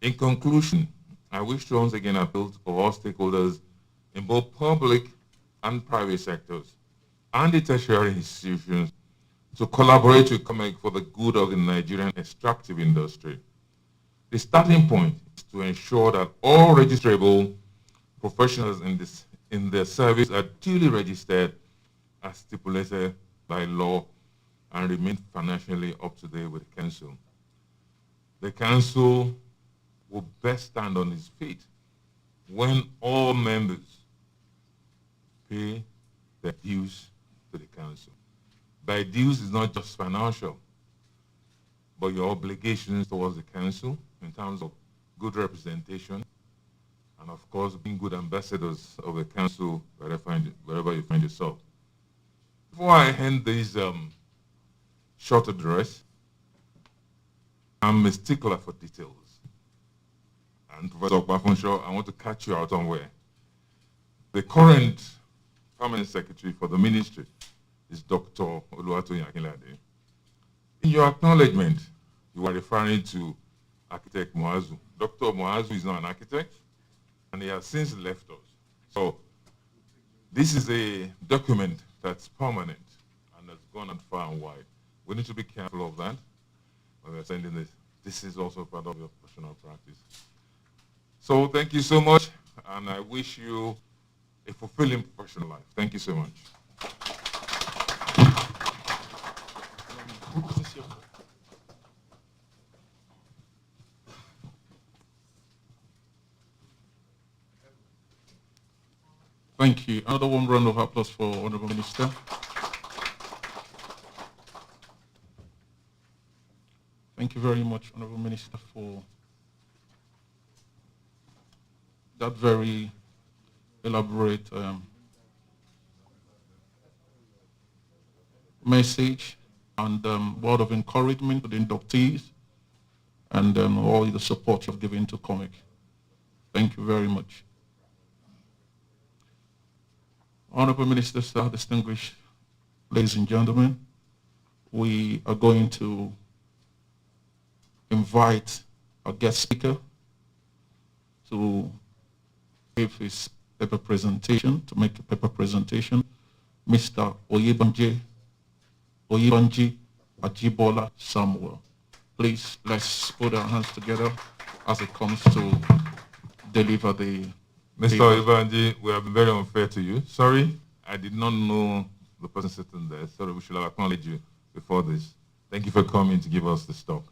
In conclusion, I wish to once again appeal to all stakeholders in both public and private sectors and the tertiary institutions to collaborate with COMEC for the good of the Nigerian extractive industry. The starting point is to ensure that all registrable professionals in the service are duly registered as stipulated by law and remain financially up to date with the Council. The Council will best stand on its feet when all members pay their dues to the Council. By dues is not just financial, but your obligations towards the Council in terms of good representation and of course being good ambassadors of the Council wherever you find yourself. Before I end this short address, I'm a stickler for details. And Professor Okbafunsho, I want to catch you out on where. The current Permanent Secretary for the Ministry is Dr. Oluwatoyin Akinlade. In your acknowledgement, you were referring to Architect Muazu. Dr. Muazu is not an architect, and he has since left us. So this is a document that's permanent and has gone on far and wide. We need to be careful of that when we're sending this. This is also part of your professional practice. So thank you so much, and I wish you a fulfilling professional life. Thank you so much. Thank you. Another one round of applause for Honorable Minister. Thank you very much, Honorable Minister, for that very elaborate message and word of encouragement to the inductees and all the support you've given to COMEC. Thank you very much. Honorable Minister, sir, distinguished ladies and gentlemen, we are going to invite our guest speaker to give his paper presentation, to make a paper presentation, Mr. Oyebanji Ajibola Samuel. Please, let's put our hands together as it comes to deliver the Mr. Oyebanji, we have been very unfair to you. Sorry, I did not know the person sitting there. Sorry, we should have acknowledged you before this. Thank you for coming to give us this talk.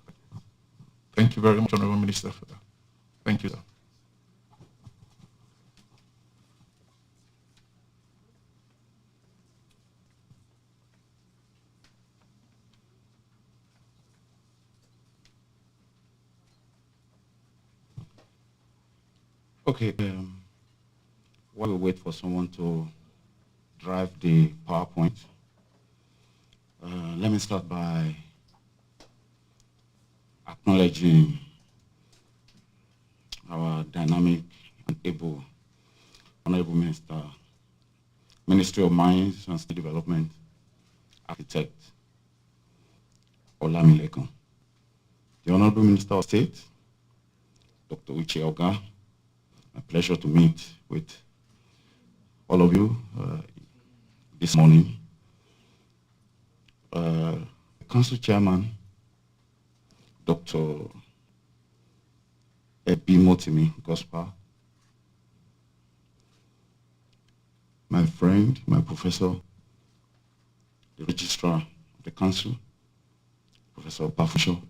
Thank you very much, Honorable Minister, for that. Thank you, sir. Okay, while we wait for someone to drive the PowerPoint, let me start by acknowledging our dynamic and able Honorable Minister, Ministry of Mines and State Development, Architect Olamilekun. The Honorable Minister of State, Dr. Uche Oga. A pleasure to meet with all of you this morning. Council Chairman, Dr. Ebi Motimi Gospa, my friend, my professor, the Registrar of the Council, Professor Bafusho,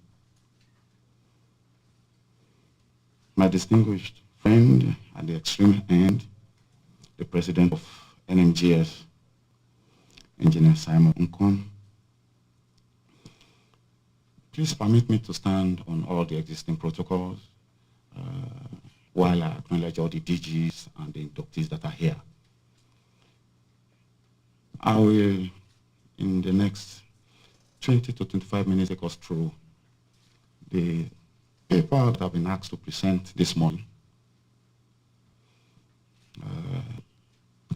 my distinguished friend at the extreme end, the President of NMGS, Engineer Simon Nkon. Please permit me to stand on all the existing protocols while I acknowledge all the DGs and the inductees that are here. I will, in the next 20 to 25 minutes, take us through the paper that I've been asked to present this morning.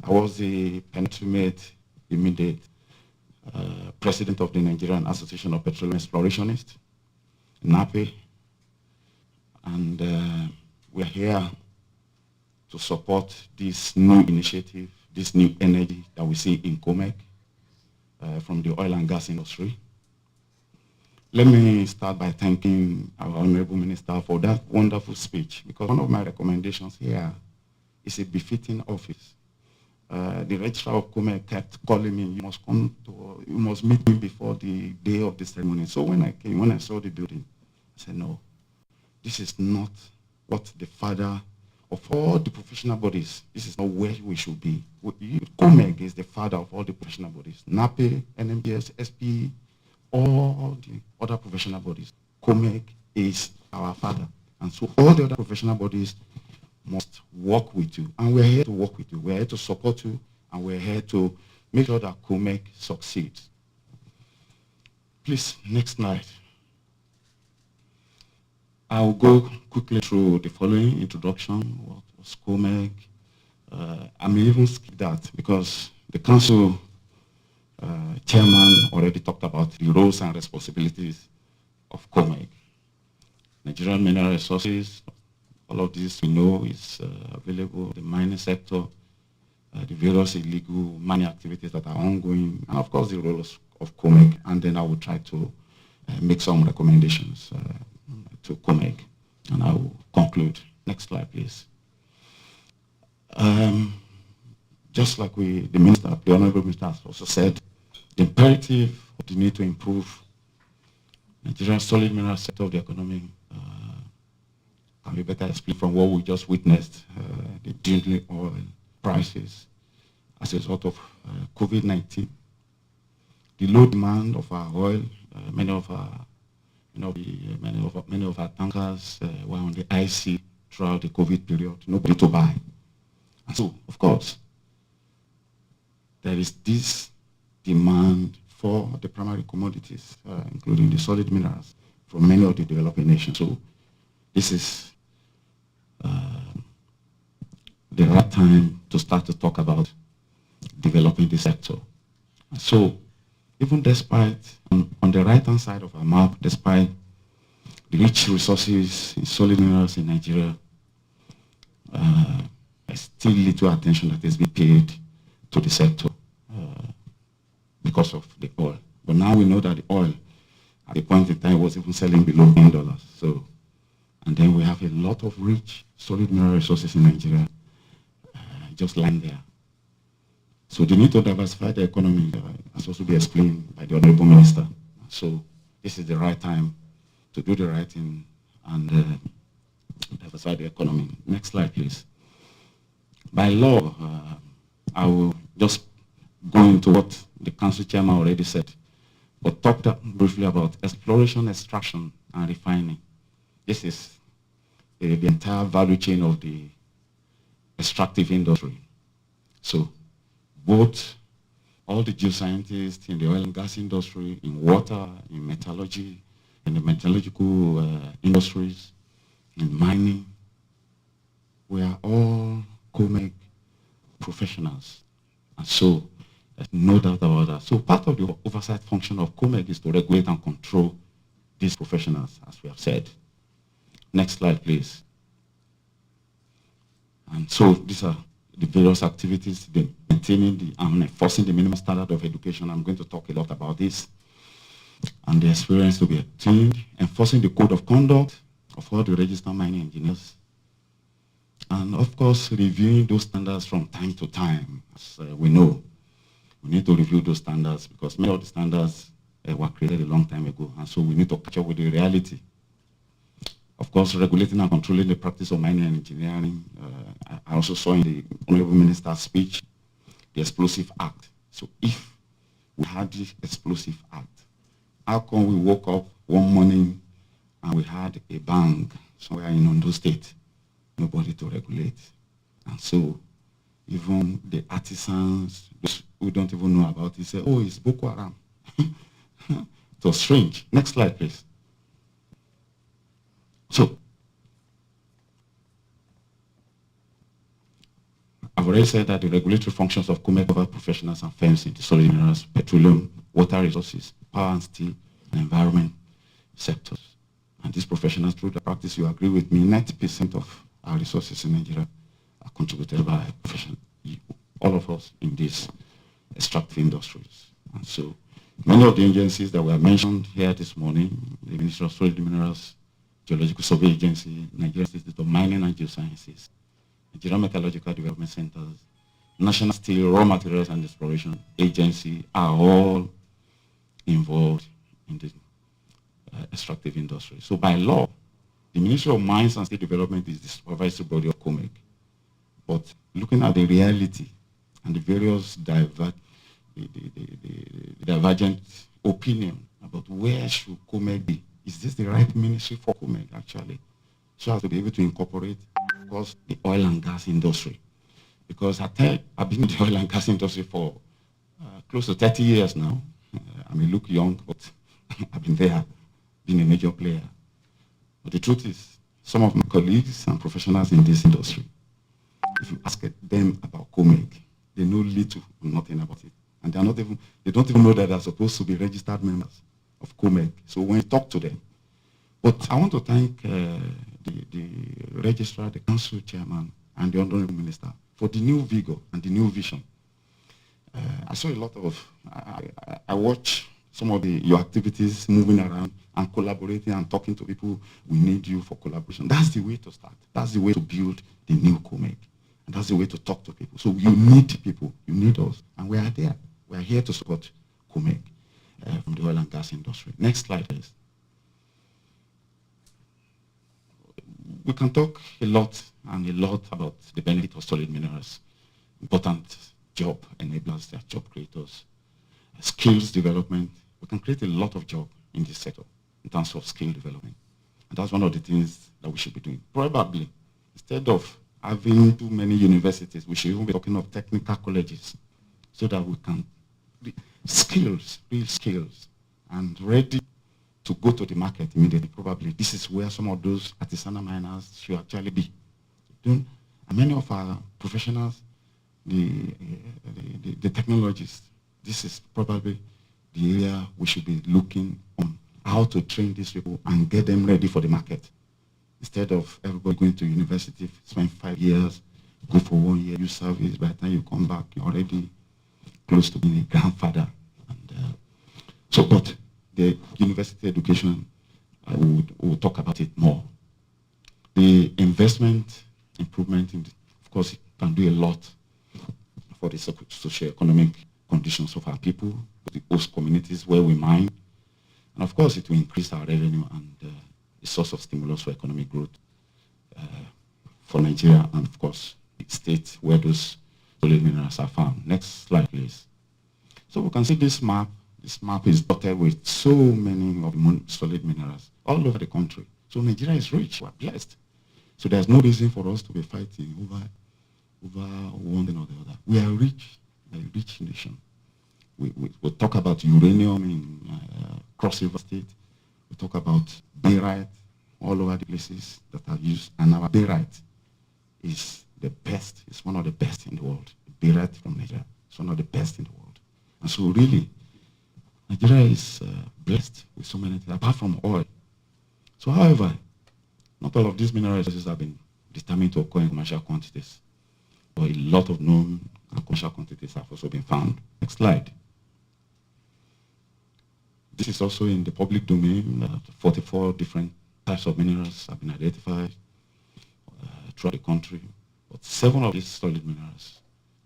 I was the penultimate immediate president of the Nigerian Association of Petroleum Explorationists, NAPE, and we are here to support this new initiative, this new energy that we see in COMEC from the oil and gas industry. Let me start by thanking our Honorable Minister for that wonderful speech, because one of my recommendations here is a befitting office. The registrar of COMEC kept calling me, you must meet me before the day of the ceremony. So when I came, when I saw the building, I said, no, this is not what the father of all the professional bodies, this is not where we should be. COMEC is the father of all the professional bodies. NAPE, NMBS, SPE, all the other professional bodies. COMEC is our father. And so all the other professional bodies must work with you. And we're here to work with you. We're here to support you. And we're here to make sure that COMEC succeeds. Please, next slide. I'll go quickly through the following introduction. What was COMEC? I may even skip that because the council chairman already talked about the roles and responsibilities of COMEC. Nigerian mineral resources, all of this we know is available, the mining sector, the various illegal mining activities that are ongoing, and of course the roles of COMEC, and then I will try to make some recommendations to COMEC, and I will conclude. Next slide, please. Just like the Honorable Minister has also said, the imperative of the need to improve Nigeria's solid mineral sector of the economy can be better explained from what we just witnessed, the dwindling oil prices as a result of COVID-19, the low demand of our oil. Many of our tankers were on the IC throughout the COVID period, nobody to buy. And so, of course, there is this demand for the primary commodities, including the solid minerals, from many of the developing nations. So this is the right time to start to talk about developing the sector. So even despite, on the right-hand side of our map, despite the rich resources in solid minerals in Nigeria, there's still little attention that is being paid to the sector because of the oil. But now we know that the oil, at the point in time, was even selling below $10. So, and then we have a lot of rich solid mineral resources in Nigeria just lying there. So the need to diversify the economy has also been explained by the Honorable Minister. So this is the right time to do the right thing and diversify the economy. Next slide, please. By law, I will just go into what the council chairman already said, but talked briefly about exploration, extraction, and refining. This is the entire value chain of the extractive industry. So both all the geoscientists in the oil and gas industry, in water, in metallurgy, in the metallurgical industries, in mining, we are all COMEC professionals. And so there's no doubt about that. So part of the oversight function of COMEC is to regulate and control these professionals, as we have said. Next slide, please. And so these are the various activities, maintaining and enforcing the minimum standard of education. I'm going to talk a lot about this. And the experience to be obtained, enforcing the code of conduct of all the registered mining engineers. And of course, reviewing those standards from time to time. As we know, we need to review those standards because many of the standards were created a long time ago. And so we need to catch up with the reality. Of course, regulating and controlling the practice of mining and engineering. I also saw in the Honorable Minister's speech, the Explosive Act. So if we had this Explosive Act, how come we woke up one morning and we had a bang somewhere in Ondo State? Nobody to regulate. And so even the artisans, those who don't even know about it, say, oh, it's Boko Haram. It was strange. Next slide, please. So, I've already said that the regulatory functions of COMEC cover professionals and firms in the solid minerals, petroleum, water resources, power and steel, and environment sectors. And these professionals, through the practice, you agree with me, 90% of our resources in Nigeria are contributed by all of us in these extractive industries. And so many of the agencies that were mentioned here this morning, the Ministry of Solid Minerals, Geological Survey Agency, Nigeria Institute of Mining and Geosciences, Nigeria Metallurgical Development Centers, National Steel, Raw Materials and Exploration Agency are all involved in the extractive industry. So by law, the Ministry of Mines and Steel Development is the supervisory body of COMEG. But looking at the reality and the various divergent opinion about where should COMEG be, is this the right ministry for COMEG actually? So as to be able to incorporate, of course, the oil and gas industry. Because I've been in the oil and gas industry for close to 30 years now. I may look young, but I've been there, been a major player. But the truth is, some of my colleagues and professionals in this industry, if you ask them about COMEG, they know little or nothing about it. And they don't even know that they're supposed to be registered members of COMEG. So when you talk to them, but I want to thank the registrar, the council chairman, and the honorable minister for the new vigor and the new vision. I saw a lot of, I watch some of your activities moving around and collaborating and talking to people. We need you for collaboration. That's the way to start. That's the way to build the new COMEG. And that's the way to talk to people. So you need people, you need us, and we are there. We are here to support COMEG from the oil and gas industry. Next slide, please. We can talk a lot about the benefit of solid minerals, important job enablers, they are job creators, skills development. We can create a lot of job in this sector in terms of skill development. And that's one of the things that we should be doing. Probably, instead of having too many universities, we should even be talking of technical colleges so that we can skills, real skills, and ready to go to the market immediately. Probably this is where some of those artisanal miners should actually be. And many of our professionals, the technologists, this is probably the area we should be looking on, how to train these people and get them ready for the market. Instead of everybody going to university, spend 5 years, go for 1 year, you service, by the time you come back, you're already close to being a grandfather. And but the university education, we'll talk about it more. The investment, improvement, of course, it can do a lot for the socio-economic conditions of our people, the host communities where we mine. And of course, it will increase our revenue and a source of stimulus for economic growth for Nigeria and, of course, the states where those solid minerals are found. Next slide, please. So we can see this map. This map is dotted with so many of the solid minerals all over the country. So Nigeria is rich. We're blessed. So there's no reason for us to be fighting over one thing or the other. We are rich, a rich nation. We talk about uranium in Cross River State. We talk about barite all over the places that are used. And our barite is the best. It's one of the best in the world. Barite from Nigeria. It's one of the best in the world. And so really, Nigeria is blessed with so many things, apart from oil. So however, not all of these mineral resources have been determined to occur in commercial quantities. But a lot of known and commercial quantities have also been found. Next slide. This is also in the public domain. 44 different types of minerals have been identified throughout the country. But 7 of these solid minerals,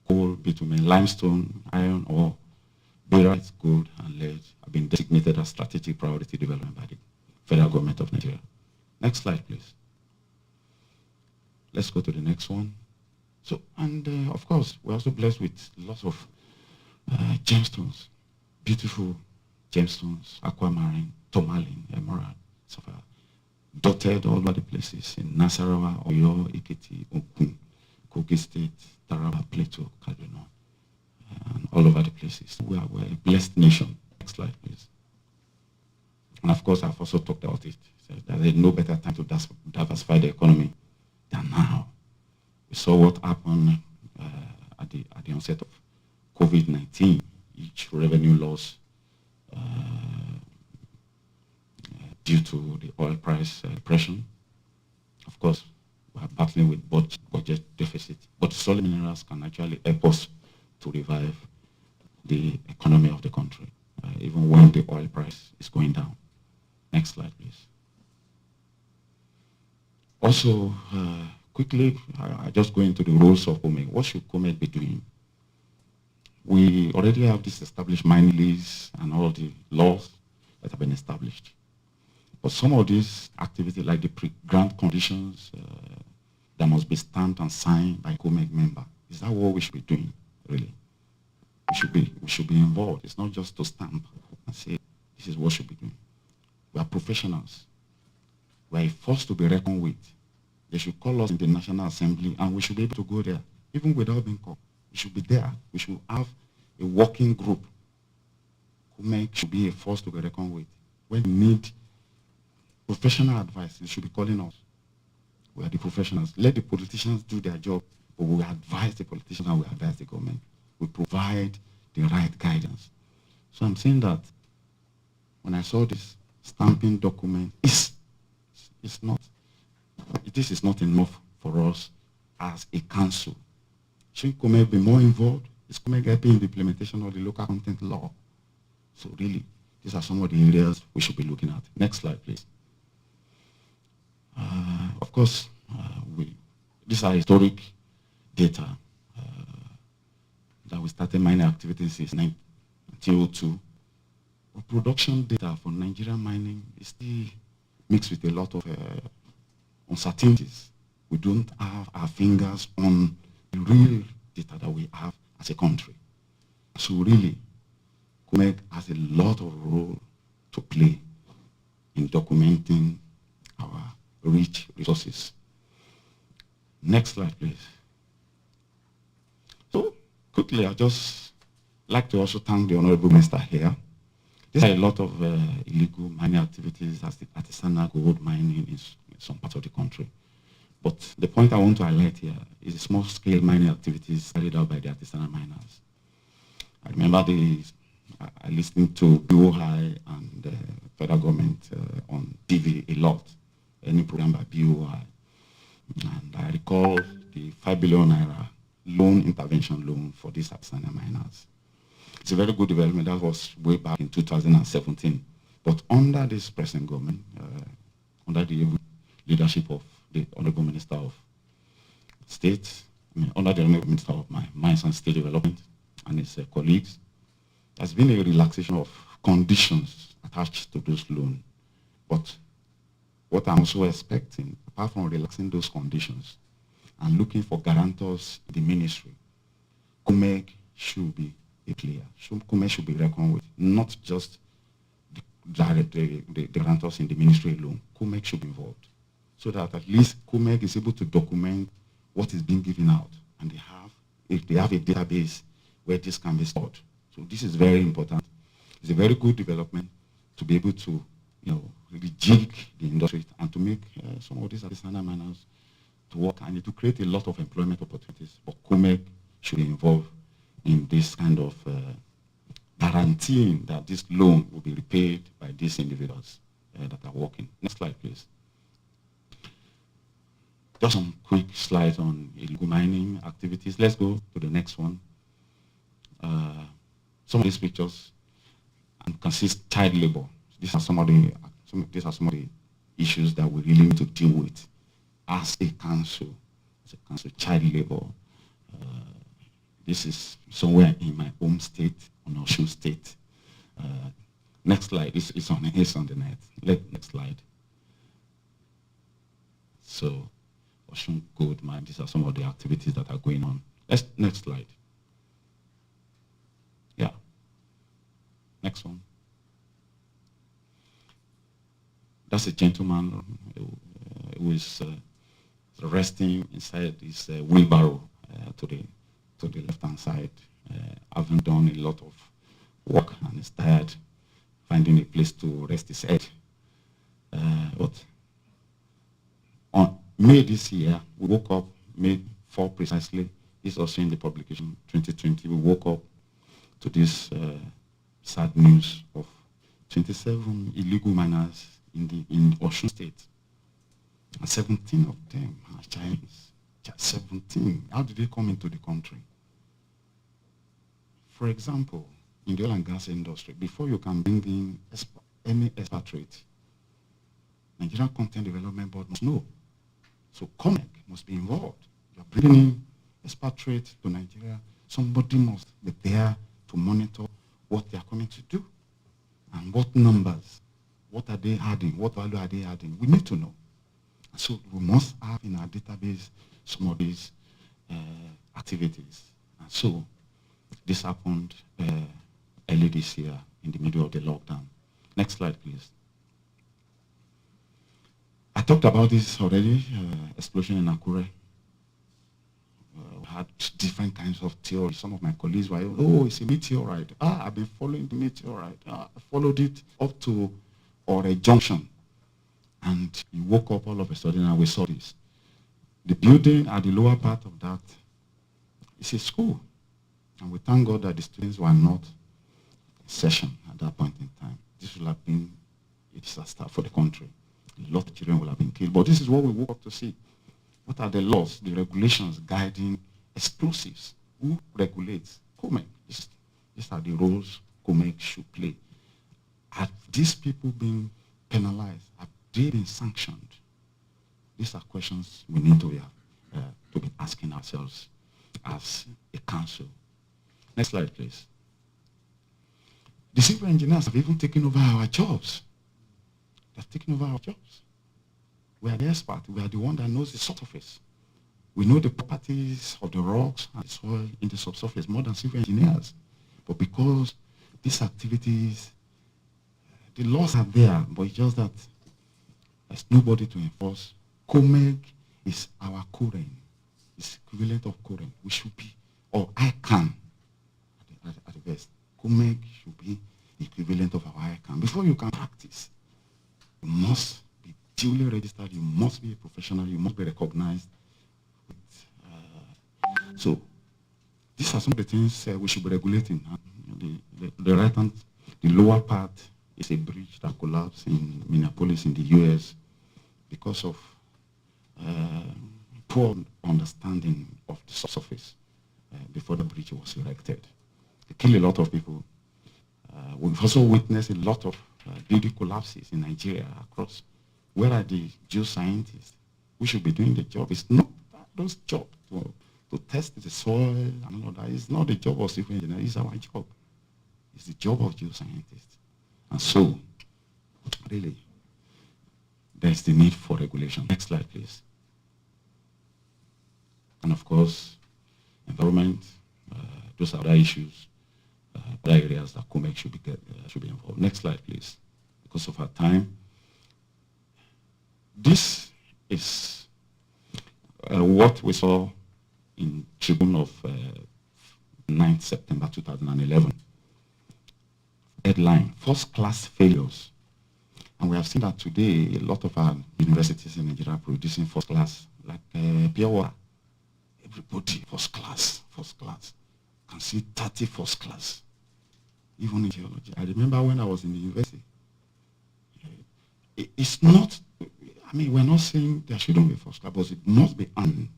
coal, bitumen, limestone, iron ore, barite, gold, and lead, have been designated as strategic priority development by the federal government of Nigeria. Next slide, please. Let's go to the next one. So, and of course, we're also blessed with lots of gemstones, beautiful gemstones, aquamarine, tourmaline, emerald, sapphire, dotted all over the places in Nasarawa, Oyo, Ekiti, Okun, Kogi State, Taraba, Plateau, Kaduna, and all over the places. We're a blessed nation. Next slide, please. And of course, I've also talked about it. So there's no better time to diversify the economy than now. We saw what happened at the onset of COVID-19, each revenue loss due to the oil price depression. Of course, We are battling with budget deficit. But solid minerals can actually help us to revive the economy of the country, even when the oil price is going down. Next slide, please. Also, quickly, I just go into the roles of COMEG. What should COMEG be doing? We already have this established mining lease and all the laws that have been established. But some of these activities, like the pre-grant conditions, that must be stamped and signed by COMEG member. Is that what we should be doing, really? We should be involved. It's not just to stamp and say, this is what should be doing. We are professionals. We are a force to be reckoned with. They should call us in the National Assembly and we should be able to go there, even without being called. We should be there. We should have a working group. COMEG should be a force to be reckoned with. When we need professional advice, they should be calling us. We are the professionals. Let the politicians do their job, but we advise the politicians and we advise the government. We provide the right guidance. So I'm saying that when I saw this stamping document, this is not enough for us as a council. Should COMEG be more involved? Is COMEG helping in the implementation of the local content law? So really, these are some of the areas we should be looking at. Next slide, please. Of course, these are historic data that we started mining activities since 1902. But production data for Nigerian mining is still mixed with a lot of uncertainties. We don't have our fingers on the real data that we have as a country. So really, COMEG has a lot of role to play in documenting our rich resources. Next slide, please. So quickly, I'd just like to also thank the Honorable Minister here. There are a lot of illegal mining activities as the artisanal gold mining in some parts of the country. But the point I want to highlight here is the small-scale mining activities carried out by the artisanal miners. I remember I listened to BOI and the federal government on TV a lot, any program by BOI. And I recall the 5 billion naira intervention loan for these artisanal miners. It's a very good development. That was way back in 2017. But under this present government, under the leadership of the Honorable Minister of State, under the Honorable Minister of Mines and State Development and his colleagues, there's been a relaxation of conditions attached to those loans. But what I'm also expecting, apart from relaxing those conditions and looking for guarantors in the ministry, COMEG should be a player. COMEG should be reckoned with, not just the guarantors in the ministry alone. COMEG should be involved, so that at least COMEG is able to document what is being given out, and if they have a database where this can be stored. So this is very important. It's a very good development to be able to, really jig the industry and to make some of these artisanal miners to work and to create a lot of employment opportunities. But COMEG should be involved in this kind of guaranteeing that this loan will be repaid by these individuals that are working. Next slide, please. Just some quick slides on illegal mining activities. Let's go to the next one. Some of these pictures consist child labor. These are some of the issues that we really need to deal with as a council. Child labor. This is somewhere in my home state, on Osun State. Next slide. It's on the net. Next slide. So, Osun Gold Mine. These are some of the activities that are going on. Next slide. Yeah. Next one. That's a gentleman who is resting inside his wheelbarrow to the left-hand side, having done a lot of work and is tired, finding a place to rest his head. But on May this year, we woke up, May 4 precisely, it's also in the publication 2020, we woke up to this sad news of 27 illegal miners in Osun State. And 17 of them are Chinese. 17. How did they come into the country? For example, in the oil and gas industry, before you can bring in any expatriate, Nigerian Content Development Board must know. So COMEC must be involved. You're bringing in expatriates to Nigeria. Somebody must be there to monitor what they are coming to do and what numbers, what are they adding, what value are they adding. We need to know. So we must have in our database some of these activities. And so this happened early this year in the middle of the lockdown. Next slide, please. I talked about this already, explosion in Akure. We had different kinds of theories. Some of my colleagues were, oh, it's a meteorite. I've been following the meteorite. I followed it up to Ore Junction. And we woke up all of a sudden and we saw this. The building at the lower part of that is a school. And we thank God that the students were not in session at that point in time. This would have been a disaster for the country. A lot of children would have been killed. But this is what we woke up to see. What are the laws, the regulations guiding explosives? Who regulates? COMEC. These are the roles COMEC should play. Have these people been penalized? Have they been sanctioned? These are questions we need to be asking ourselves as a council. Next slide, please. The civil engineers have even taken over our jobs. They've taken over our jobs. We are the expert. We are the one that knows the subsurface. We know the properties of the rocks and the soil in the subsurface more than civil engineers. But because these activities, the laws are there, but it's just that there's nobody to enforce. COMEC is our current. It's equivalent of current. We should be, or ICANN at the best. COMEC should be the equivalent of our ICANN. Before you can practice, you must be duly registered, you must be a professional, you must be recognized. So these are some of the things we should be regulating. The right hand, the lower part is a bridge that collapsed in Minneapolis in the US because of poor understanding of the surface before the bridge was erected. It killed a lot of people. We've also witnessed a lot of building collapses in Nigeria across. Where are the geoscientists? We should be doing the job. It's not those jobs to test the soil and all that. It's not the job of civil engineers. It's our job. It's the job of geoscientists. And so, really, there's the need for regulation. Next slide, please. And of course, environment, those are other issues, other areas that COMEC should be involved. Next slide, please. Because of our time. This is what we saw in Tribune of 9th September 2011. Headline, first-class failures. And we have seen that today, a lot of our universities in Nigeria are producing first class, like pure water. Everybody first class, first class. You can see 30 first class, even in geology. I remember when I was in the university, it's not, I mean, we're not saying there shouldn't be first class, but it must be earned.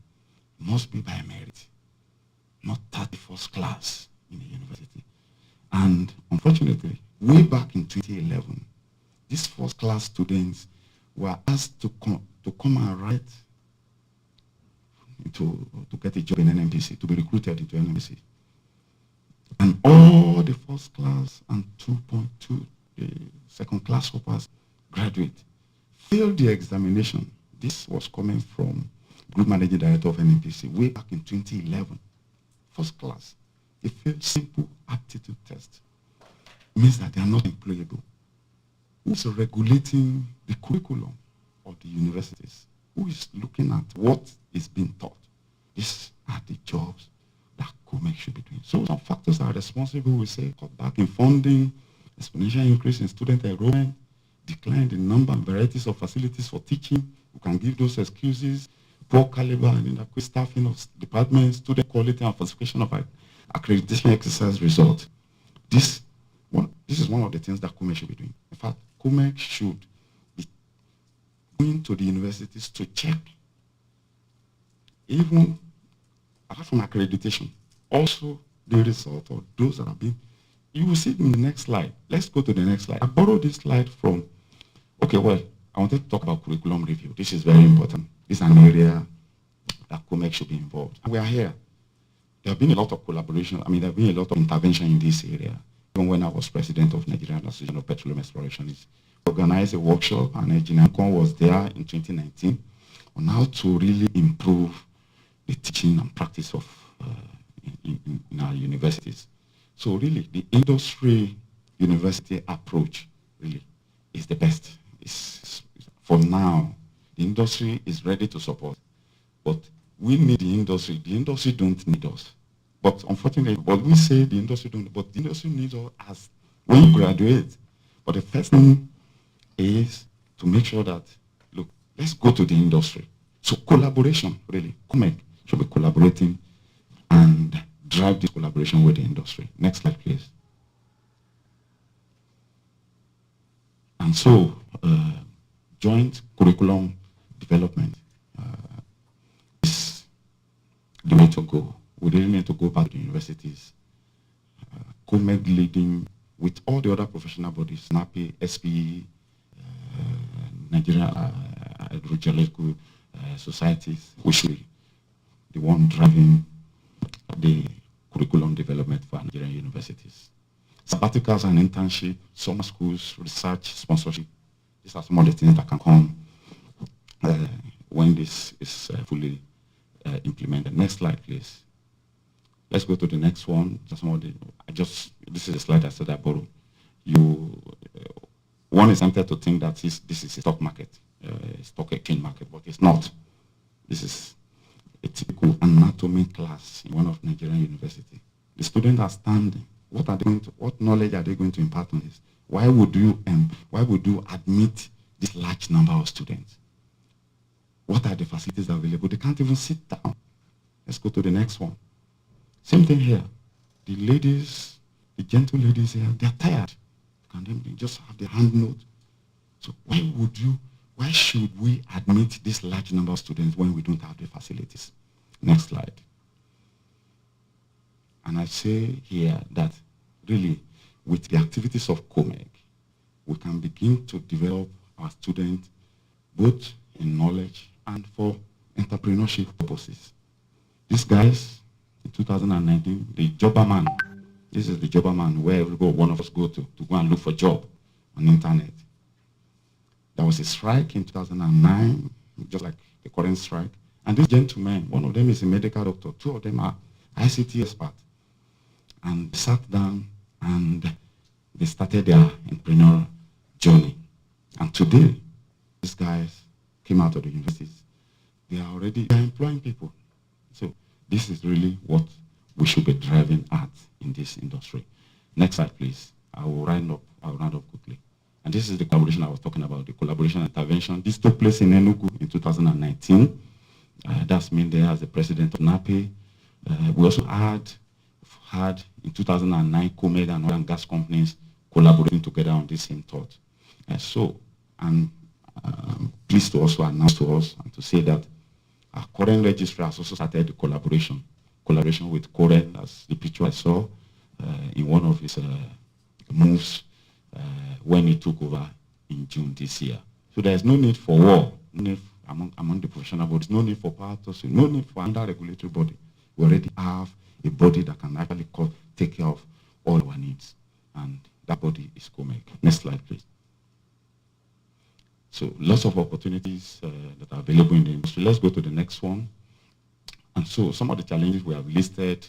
It must be by merit, not 30 first class in the university. And unfortunately, way back in 2011, these first-class students were asked to come and write to get a job in NMDC, to be recruited into NMDC. And all the first class and 2.2, the second class hoppers graduate, failed the examination. This was coming from Group Managing Director of NMDC way back in 2011. First class. They failed simple aptitude test. It means that they are not employable. Who's regulating the curriculum of the universities? Who is looking at what is being taught? These are the jobs that COMEC should be doing. So some factors are responsible. We say cut back in funding, exponential increase in student enrollment, decline in number and varieties of facilities for teaching. We can give those excuses. Poor caliber and inadequate staffing of departments, student quality and falsification of accreditation exercise result. This is one of the things that COMEC should be doing. In fact, COMEC should be going to the universities to check, even apart from accreditation, also the result of those that have been. You will see it in the next slide. Let's go to the next slide. I borrowed this slide from, okay, well, I wanted to talk about curriculum review. This is very important. This is an area that COMEC should be involved. And we are here. There have been a lot of collaboration. I mean, there have been a lot of intervention in this area. Even when I was president of Nigerian Association of Petroleum Explorationists, we organized a workshop, and Engineer Con was there in 2019 on how to really improve the teaching and practice of in our universities. So really, the industry university approach really is the best. For now, the industry is ready to support, but we need the industry. The industry don't need us. But unfortunately, but we say the industry don't, but the industry needs us as when you graduate. But the first thing is to make sure that, look, let's go to the industry. So collaboration, really, COMEC should be collaborating and drive this collaboration with the industry. Next slide, please. And so, joint curriculum development is the way to go. We really need to go back to the universities. COMEC leading with all the other professional bodies, NAPI, SPE, Nigerian Hydrogeological Societies, we should be the one driving the curriculum development for Nigerian universities. Sabbaticals and internship, summer schools, research, sponsorship. These are some of the things that can come when this is fully implemented. Next slide, please. Let's go to the next one. This is a slide I said I borrowed. One is tempted to think that this is a stock market, stock exchange market, but it's not. This is a typical anatomy class in one of Nigerian university. The students are standing. What knowledge are they going to impart on this? Why would you admit this large number of students? What are the facilities available? They can't even sit down. Let's go to the next one. Same thing here. The ladies, the gentle ladies here, they're tired. Can they just have the hand note? So why should we admit this large number of students when we don't have the facilities? Next slide. And I say here that really, with the activities of COMEC, we can begin to develop our students both in knowledge and for entrepreneurship purposes. These guys, in 2019, the jobber man, this is the jobber man where one of us go to go and look for a job on the internet. There was a strike in 2009, just like the current strike. And these gentlemen, one of them is a medical doctor, two of them are ICT experts. And they sat down and they started their entrepreneurial journey. And today, these guys came out of the universities. They are employing people. So this is really what we should be driving at in this industry. Next slide, please. I will round up quickly. And this is the collaboration I was talking about, the collaboration intervention. This took place in Enugu in 2019. That's me there as the president of NAPI. We also had in 2009 COMEC and oil and gas companies collaborating together on this same thought. So I'm pleased to also announce to us and to say that our current registrar has also started the collaboration with Koren, as the picture I saw in one of his moves when he took over in June this year. So there's no need for war, among the professional bodies, no need for power tussle, no need for another regulatory body. We already have a body that can actually take care of all our needs, and that body is COMEC. Next slide, please. So lots of opportunities that are available in the industry. Let's go to the next one. And so some of the challenges we have listed,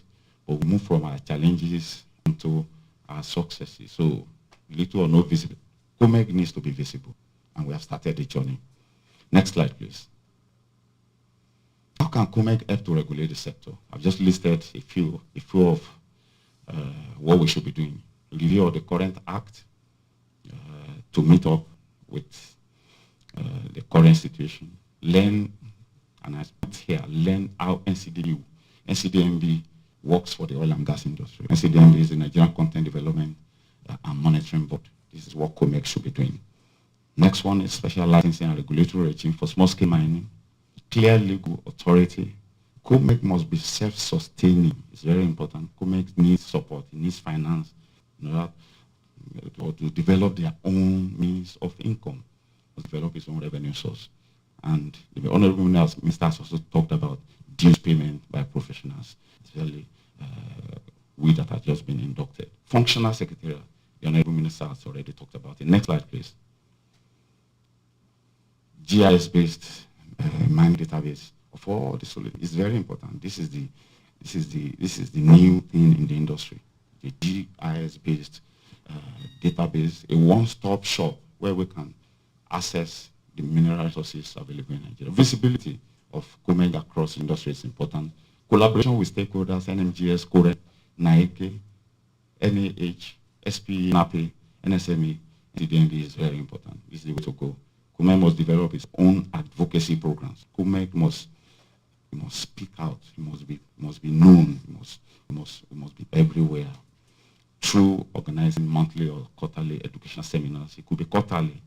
but we move from our challenges into our successes. So little or no visible. COMEC needs to be visible, and we have started the journey. Next slide, please. How can COMEC help to regulate the sector? I've just listed a few of what we should be doing. Review of the current act to meet up with the current situation. Learn, and I put here, learn how NCDMB works for the oil and gas industry. NCDMB is the Nigerian Content Development and Monitoring Board. This is what COMEC should be doing. Next one is special licensing and regulatory regime for small-scale mining. Clear legal authority. COMEC must be self-sustaining. It's very important. COMEC needs support. It needs finance in order to develop their own means of income, to develop its own revenue source. And the Honorable Minister has also talked about dues payment by professionals, especially we that have just been inducted. Functional Secretariat, the Honorable Minister has already talked about it. Next slide, please. GIS-based mining database of all the solid is very important. This is the new thing in the industry. The GIS-based database, a one-stop shop where we can access the mineral resources available in Nigeria. Visibility of COMEC across the industry is important. Collaboration with stakeholders, NMGS, CORE, NAEK, NAH, SPE, NAPE, NSME, CDND is very important. This is the way to go. COMEC must develop its own advocacy programs. COMEC must speak out. It must be known. It must be everywhere. Through organizing monthly or quarterly educational seminars. It could be quarterly.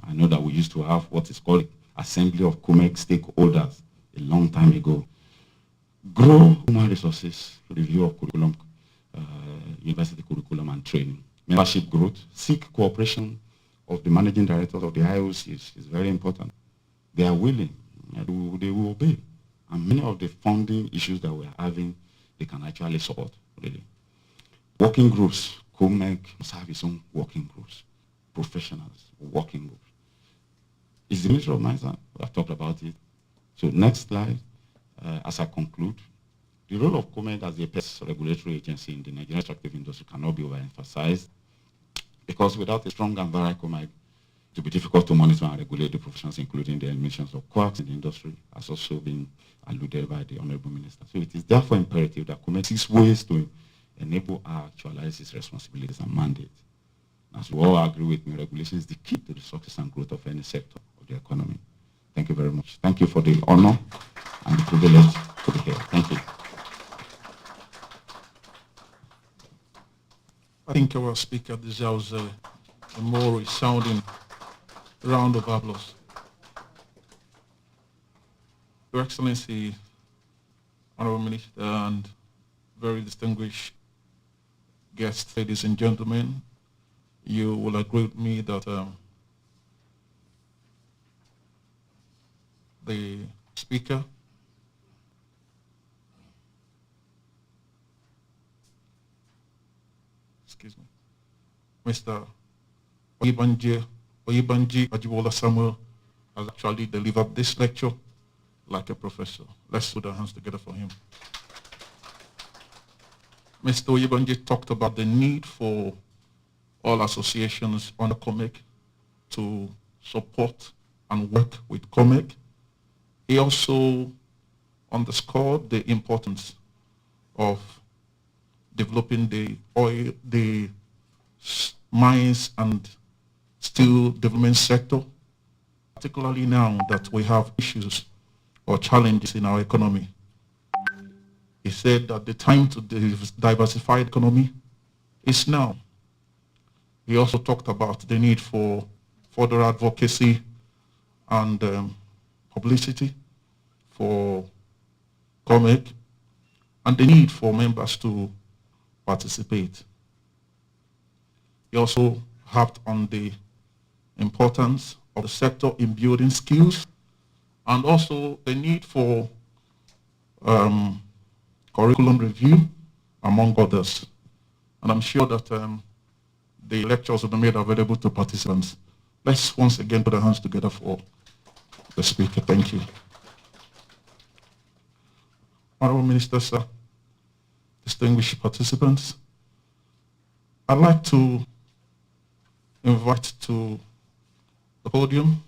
I know that we used to have what is called Assembly of COMEC Stakeholders a long time ago. Grow human resources, review of curriculum, university curriculum and training. Membership growth, seek cooperation of the managing directors of the IOCs is very important. They are willing, they will obey. And many of the funding issues that we are having, they can actually support, really. Working groups, COMEC must have its own working groups, professionals, working groups. Is the Ministry of Mines, I've talked about it. So next slide, as I conclude, the role of COMEC as the apex regulatory agency in the Nigerian extractive industry cannot be overemphasized, because without a strong and virile COMEC, it will be difficult to monitor and regulate the professions, including the emissions of quarks in the industry, as also been alluded by the Honorable Minister. So it is therefore imperative that COMEC seeks ways to enable our actualize its responsibilities and mandates. As we all agree with me, regulation is the key to the success and growth of any sector of the economy. Thank you very much. Thank you for the honor and the privilege to be here. Thank you. I think our speaker deserves a more resounding round of applause. Your Excellency, Honorable Minister, and very distinguished guests, ladies and gentlemen, you will agree with me that the speaker Mr. Oyebanji Ajibola Samuel has actually delivered this lecture like a professor. Let's put our hands together for him. Mr. Oyebanji talked about the need for all associations under COMEC to support and work with COMEC. He also underscored the importance of developing the mines and steel development sector, particularly now that we have issues or challenges in our economy. He said that the time to diversify the economy is now. He also talked about the need for further advocacy and publicity for COMEC and the need for members to participate. He also harped on the importance of the sector in building skills and also the need for curriculum review, among others. And I'm sure that the lectures will be made available to participants. Let's once again put our hands together for the speaker. Thank you. Honorable Minister, sir, distinguished participants, I'd like to invite to the podium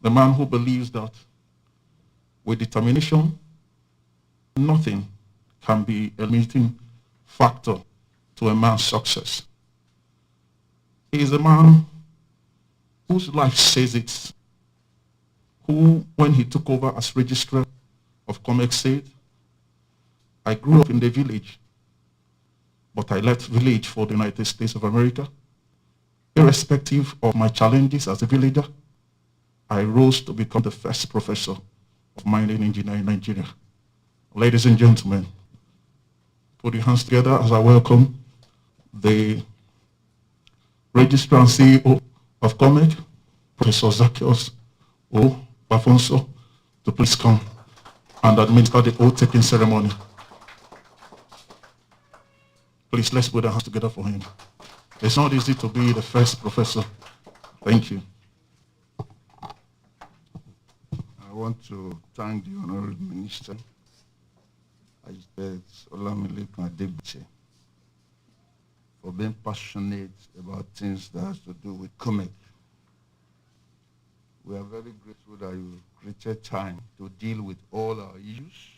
the man who believes that with determination, nothing can be a limiting factor to a man's success. He is a man whose life says it, who, when he took over as registrar of COMEC, said, I grew up in the village, but I left village for the United States of America. irrespective of my challenges as a villager, I rose to become the first professor of mining engineering in Nigeria. Ladies and gentlemen, put your hands together as I welcome the Registrar and CEO of COMEC, Professor Zacchaeus O. Bafonso, to please come and administer the oath-taking ceremony. Please, let's put our hands together for him. It's not easy to be the first professor. Thank you. I want to thank the Honorable Minister, Ajit Olamilekan Adebuche, for being passionate about things that has to do with COMEC. We are very grateful that you created time to deal with all our issues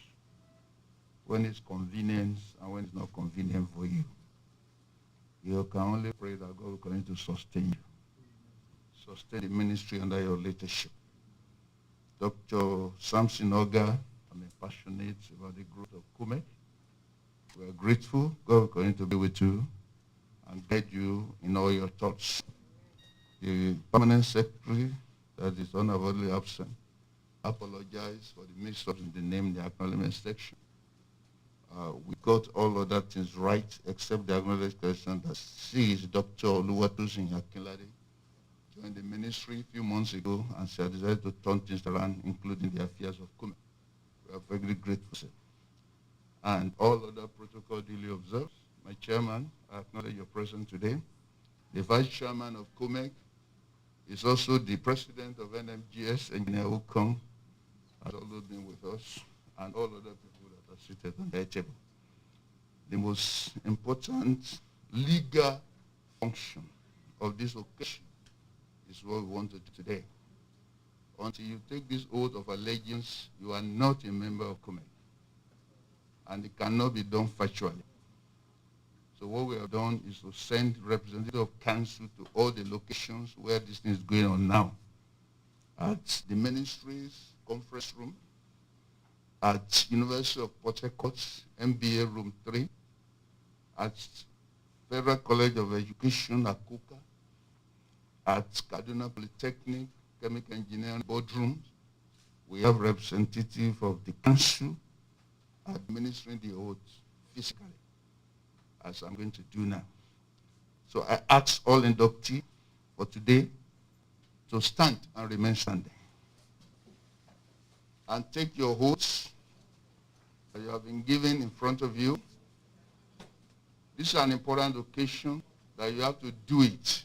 when it's convenient and when it's not convenient for you. You can only pray that God will continue to sustain you, sustain the ministry under your leadership. Dr. Samson Oga, I'm passionate about the growth of COMEC. We are grateful. God will continue to be with you and guide you in all your thoughts. The permanent secretary that is unavoidably absent, I apologize for the mix-up in the name in the acknowledgement section. We got all other things right except the acknowledgement section that sees Dr. Oluwatosin Akinlade joined the ministry a few months ago and she has decided to turn things around, including the affairs of COMEC. We are very grateful, sir. And all other protocol duly observed. My chairman, I acknowledge your presence today. The vice chairman of COMEC is also the president of NMGS, Engineer Ukong, has always been with us, and all other people that are seated on their table. The most important legal function of this occasion is what we want to do today. Until you take this oath of allegiance, you are not a member of COMEC, and it cannot be done virtually. So what we have done is to send representatives of council to all the locations where this thing is going on now. At the ministry's conference room, at University of Port Harcourt, MBA room 3, at Federal College of Education, Akuka, at Kaduna Polytechnic, Chemical Engineering boardrooms. We have representatives of the council administering the oath physically, as I'm going to do now. So I ask all inductees for today to stand and remain standing. And take your oaths that you have been given in front of you. This is an important occasion that you have to do it.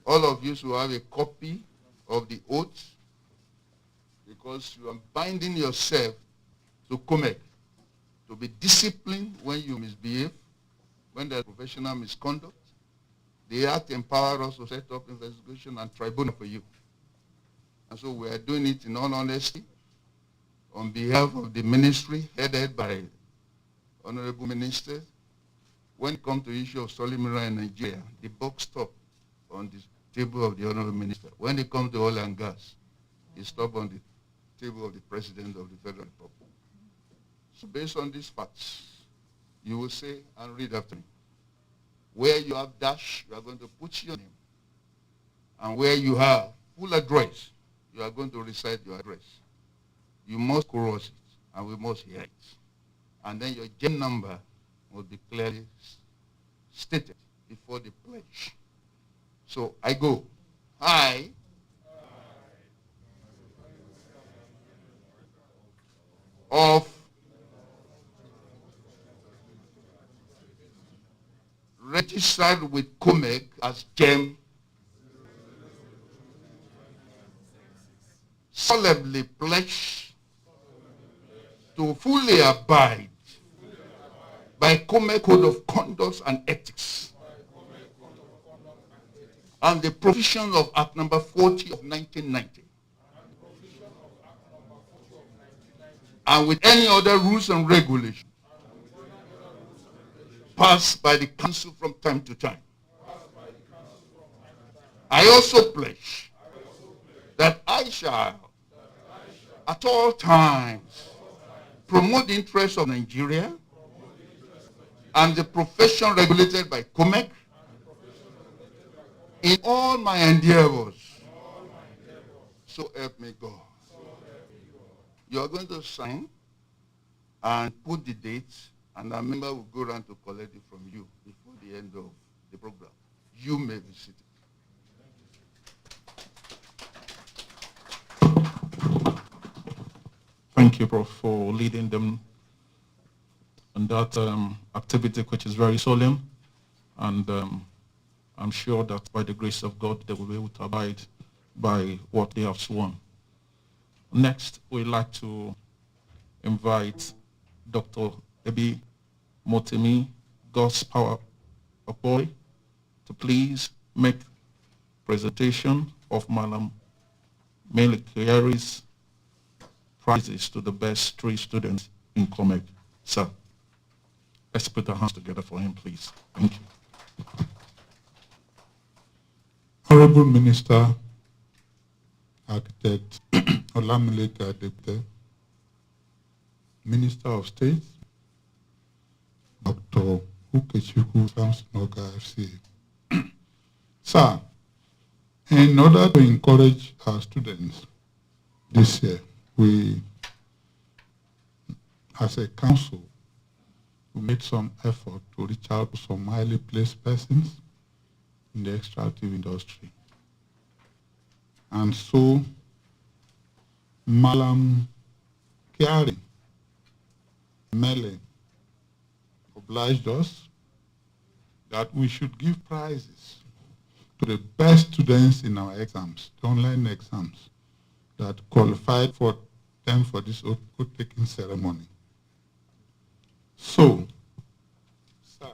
All of you should have a copy of the oath because you are binding yourself to COMEC, to be disciplined when you misbehave, when there's professional misconduct. The Act empowers us to set up investigation and tribunal for you. And so we are doing it in all honesty on behalf of the ministry headed by Honorable Minister. When it comes to the issue of solid mineral in Nigeria, the buck stops on the table of the Honorable Minister. When it comes to oil and gas, it stops on the table of the President of the Federal Republic. So based on these facts, you will say and read after me. Where you have dash, you are going to put your name. And where you have full address, you are going to recite your address. You must chorus it, and we must hear it. And then your gen number will be clearly stated before the pledge. So I go. I of registered with COMEC as GEM, solemnly pledge to fully abide by COMEC Code of Conduct and Ethics and the provisions of Act number 40 of 1990, and with any other rules and regulations passed by the council from time to time. I also pledge that I shall at all times promote the interests of Nigeria and the profession regulated by COMEC in all my endeavors. So help me God. You are going to sign and put the dates, and a member will go around to collect it from you before the end of the program. You may be seated. Thank you, Prof, for leading them on that activity, which is very solemn. And I'm sure that by the grace of God, they will be able to abide by what they have sworn. Next, we'd like to invite Dr. Ebi Motemi, God's Power of Boy, to please make presentation of Malam Melikeri's prizes to the best 3 students in COMEC. Sir, let's put our hands together for him, please. Thank you. Honorable Minister, Architect Olamileke Adebute, Minister of State, Dr. Ukechukwu Samsonoga FCA. Sir, in order to encourage our students this year, we, as a council, we made some effort to reach out to some highly placed persons in the extractive industry. And so, Malam Kiari Mele obliged us that we should give prizes to the best students in our exams, the online exams, that qualified for them for this oath-taking ceremony. So, sir,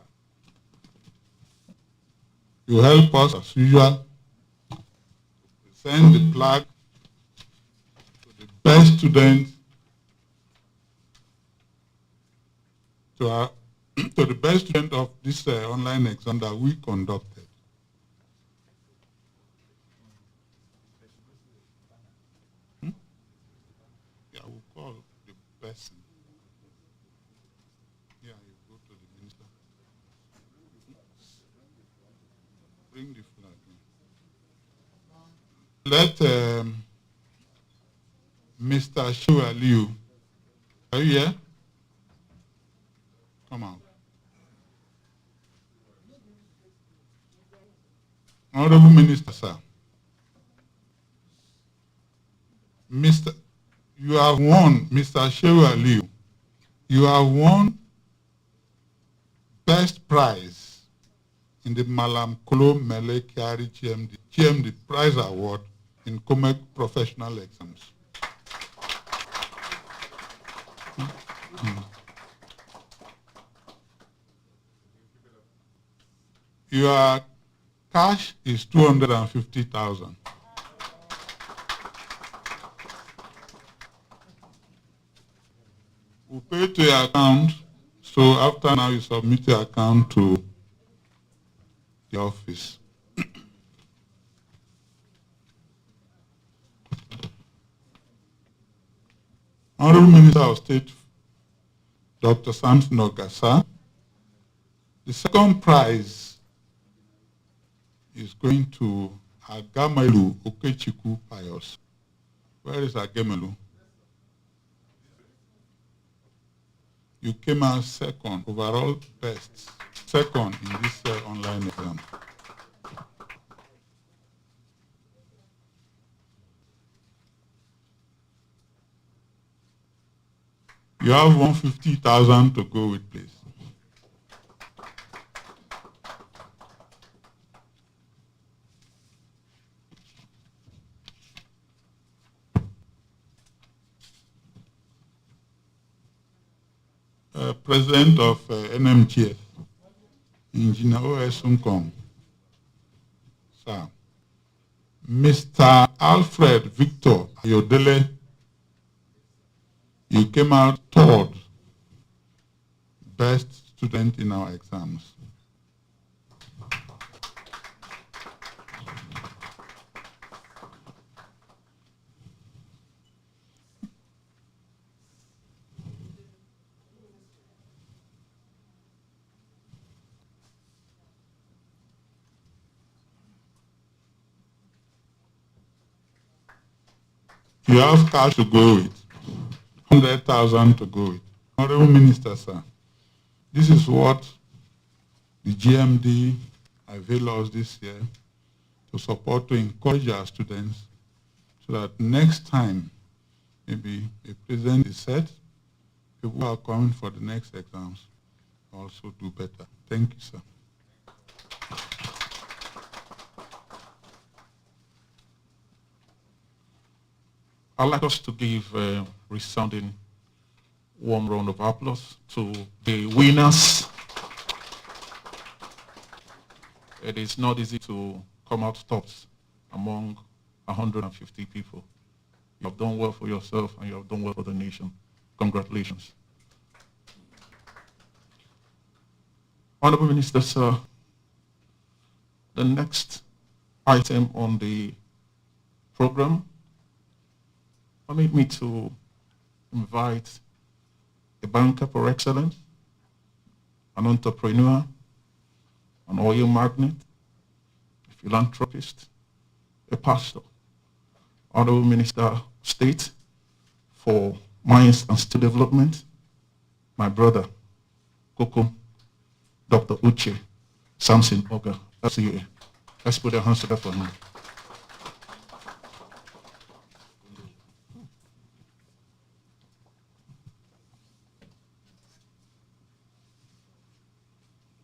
you help us as usual to present the plaque to the best students, to the best student of this online exam that we conducted. Yeah, we'll call the person. Yeah, you go to the minister. Bring the flag. Let Mr. Shua Liu, are you here? Come out. Honorable Minister, sir. You have won, Mr. Shehu Aliu, you have won best prize in the Malam Kolo Mele Kiari GMD Prize Award in COMEC Professional Exams. Your cash is 250,000. We'll pay to your account, so after now you submit your account to the office. Honorable Minister of State, Dr. Samson Ogasa, the second prize is going to Agamelu Okechiku Pius. Where is Agamelu? You came out second, overall best, second in this online exam. You have 150,000 to go with, please. President of NMGF, Engineer O.S. Unkom. Sir. Mr. Alfred Victor Ayodele, you came out third best student in our exams. You have cash to go with, 100,000 to go with. Honorable Minister, sir, this is what the GMD avail us this year to support, to encourage our students so that next time, maybe a president is set, people who are coming for the next exams also do better. Thank you, sir. I'd like us to give a resounding warm round of applause to the winners. It is not easy to come out tops among 150 people. You have done well for yourself and you have done well for the nation. Congratulations. Honorable Minister, sir, the next item on the program, permit me to invite a banker for excellence, an entrepreneur, an oil magnate, a philanthropist, a pastor, Honorable Minister of State for Mines and Steel Development, my brother, Koko, Dr. Uche Samson Oga. Let's put our hands together for him.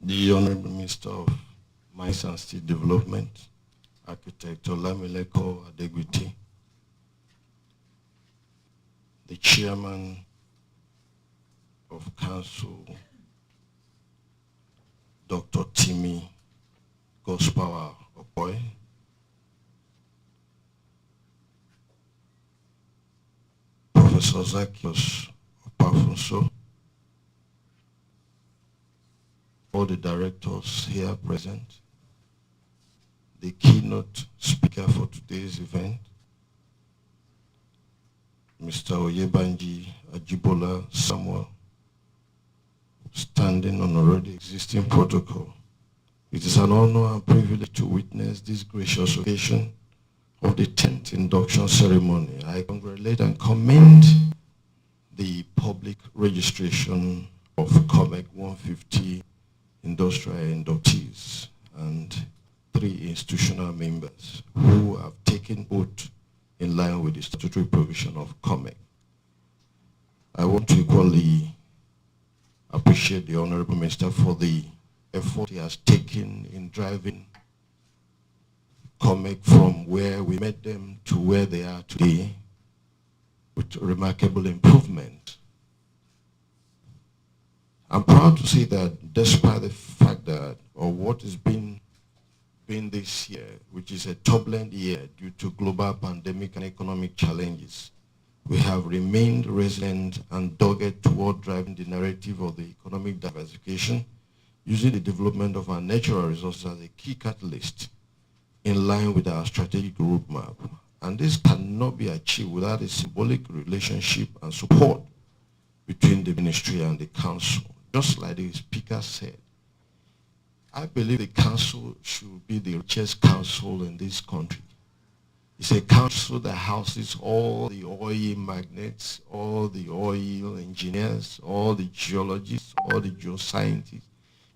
The Honorable Minister of Mines and Steel Development, Architect Olamileko Adeguti, the Chairman of Council, Dr. Timmy Gospower Opoy, Professor Zacchaeus Opafunso, all the directors here present, the keynote speaker for today's event, Mr. Oyebanji Ajibola Samuel, standing on already existing protocol. It is an honor and privilege to witness this gracious occasion of the 10th induction ceremony. I congratulate and commend the public registration of COMEC 150 industrial inductees and 3 institutional members who have taken oath in line with the statutory provision of COMEC. I want to equally appreciate the Honorable Minister for the effort he has taken in driving COMEC from where we met them to where they are today with remarkable improvement. I'm proud to say that despite the fact that, or what has been this year, which is a turbulent year due to global pandemic and economic challenges, we have remained resilient and dogged toward driving the narrative of the economic diversification, using the development of our natural resources as a key catalyst in line with our strategic roadmap. And this cannot be achieved without a symbolic relationship and support between the ministry and the council. Just like the speaker said, I believe the council should be the richest council in this country. It's a council that houses all the oil magnates, all the oil engineers, all the geologists, all the geoscientists.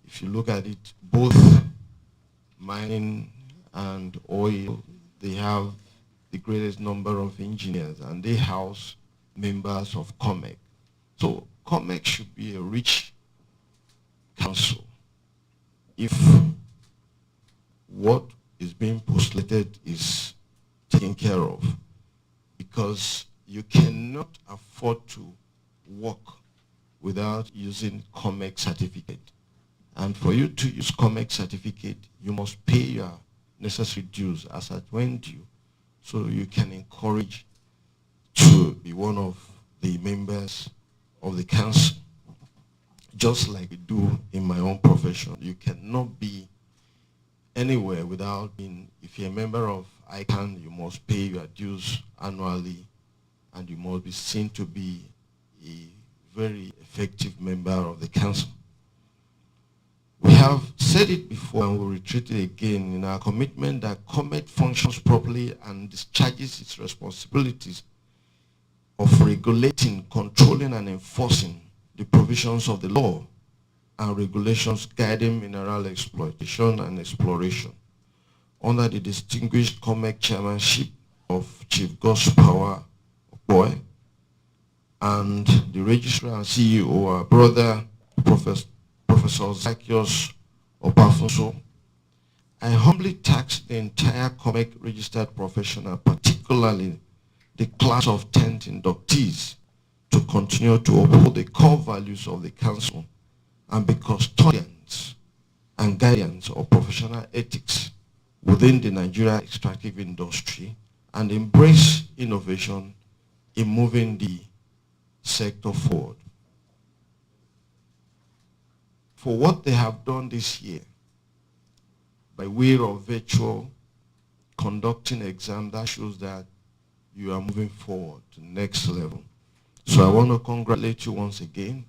If you look at it, both mining and oil, they have the greatest number of engineers, and they house members of COMEC. So COMEC should be a rich council. If what is being postulated is taken care of, because you cannot afford to work without using COMEC certificate. And for you to use COMEC certificate, you must pay your necessary dues as at when due, so you can encourage to be one of the members of the council. Just like we do in my own profession, you cannot be anywhere without being, if you're a member of ICANN, you must pay your dues annually, and you must be seen to be a very effective member of the council. We have said it before and we'll reiterate it again in our commitment that COMEC functions properly and discharges its responsibilities of regulating, controlling, and enforcing the provisions of the law and regulations guiding mineral exploitation and exploration under the distinguished COMEC chairmanship of Chief Gus Power Boy and the registrar and CEO, our brother, Professor Zacchaeus Opafunso. I humbly tax the entire COMEC registered professional, particularly the class of 10th inductees, to continue to uphold the core values of the council and be custodians and guardians of professional ethics within the Nigeria extractive industry and embrace innovation in moving the sector forward. For what they have done this year, by way of virtual conducting exam, that shows that you are moving forward to the next level. So I want to congratulate you once again